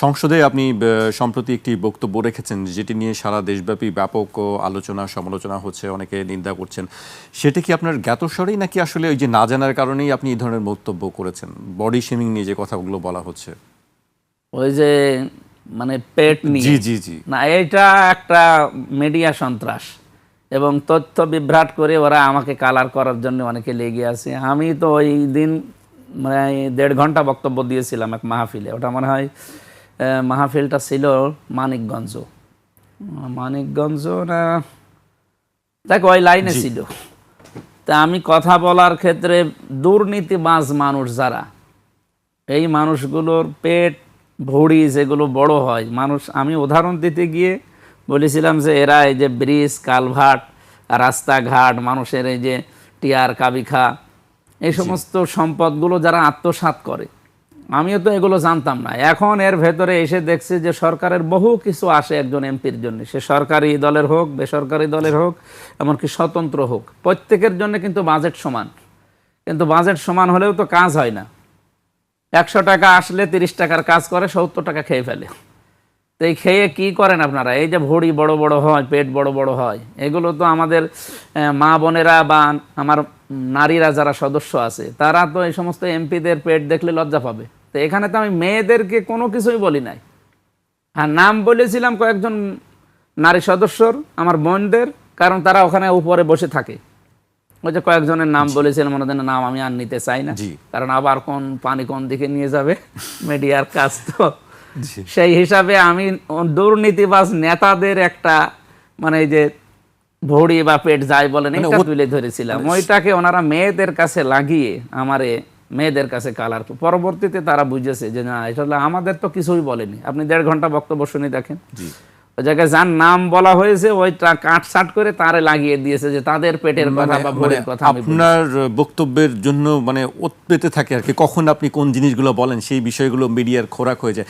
সংসদে আপনি সম্প্রতি একটি বক্তব্য রেখেছেন যেটি নিয়ে সারা দেশব্যাপী ব্যাপক আলোচনা সমালোচনা হচ্ছে, অনেকে নিন্দা করছেন। সেটা কি আপনার জ্ঞাতস্বরেই নাকি আসলে ওই যে না জানার কারণেই আপনি এই ধরনের বক্তব্য করেছেন? বডি শেমিং নিয়ে যে কথাগুলো বলা হচ্ছে, ওই যে মানে পেট জি নিয়ে জি জি না, এটা একটা মিডিয়া সন্ত্রাস এবং তথ্য বিভ্রাট করে ওরা আমাকে কালার করার জন্য অনেকে লেগে আছে। আমি তো ওই দিন মানে 1.5 ঘন্টা বক্তব্য দিয়েছিলাম এক মাহফিলে। ওটা মনে হয় মাহফিলটা ছিল মানিকগঞ্জ না, দেখ ওই লাইনে জি ছিল। তা আমি কথা বলার ক্ষেত্রে দুর্নীতিবাজ মানুষ যারা, এই মানুষগুলোর পেট ভুঁড়ি যেগুলো বড় হয় মানুষ, আমি উদাহরণ দিতে গিয়ে বলেছিলাম যে এরা এই যে ব্রিজ কালভার্ট রাস্তাঘাট মানুষের এই যে টিয়ার কাবিখা এই সমস্ত সম্পদগুলো যারা আত্মসাৎ করে, আমিও তো এগুলো জানতাম না। এখন এর ভেতরে এসে দেখছি যে সরকারের বহু কিছু আসে একজন এমপির জন্য, সে সরকারি দলের হোক বেসরকারি দলের হোক এমনকি স্বতন্ত্র হোক, প্রত্যেকের জন্য কিন্তু বাজেট সমান। কিন্তু বাজেট সমান হলেও তো কাজ হয় না। 100 টাকা আসলে 30 টাকার কাজ করে 70 টাকা খেয়ে ফেলে। তো এই খেয়ে কি করেন আপনারা? এই যে ভুঁড়ি বড় বড় হয়, পেট বড় বড় হয়, এগুলো তো আমাদের মা বোনেরা বা আমার নারীরা যারা সদস্য আছে তারা তো এই সমস্ত এমপিদের পেট দেখলে লজ্জা পাবে। তো এখানে তো আমি মেয়েদেরকে কোনো কিছুই বলি নাই। হ্যাঁ, নাম বলেছিলাম কয়েকজন নারী সদস্যর, আমার বোনদের, কারণ তারা ওখানে উপরে বসে থাকে। ওই যে কয়েকজনের নাম বলেছিলাম, ওনাদের নাম আমি আর নিতে চাই না, জি কারণ আবার পানি কোন দিকে নিয়ে যাবে, মিডিয়ার কাজ তো। জি সেই হিসাবে আমি দুর্নীতিবাজ নেতাদের একটা মানে এই যে ভুঁড়ি বা পেট যাই বলেন এটা তুলে ধরেছিলাম। ওইটাকে ওনারা মেয়েদের কাছে লাগিয়ে আমারে মেয়েদের কাছে কালার, পরবর্তীতে তারা বুঝেছে যে না, এটা আমাদের তো কিছুই বলেনি। আপনি 1.5 ঘন্টা বক্তব্য শুনে দেখেন, জি ওই জায়গায় যার নাম বলা হয়েছে ওইটা কাটছাট করে তারে লাগিয়ে দিয়েছে যে তাদের পেটের কথা বা ভোরের কথা। আপনার বক্তব্যের জন্য মানে ওত পেতে থাকে আর কি, কখন আপনি কোন জিনিসগুলো বলেন সেই বিষয়গুলো মিডিয়ার খোরাক হয়ে যায়।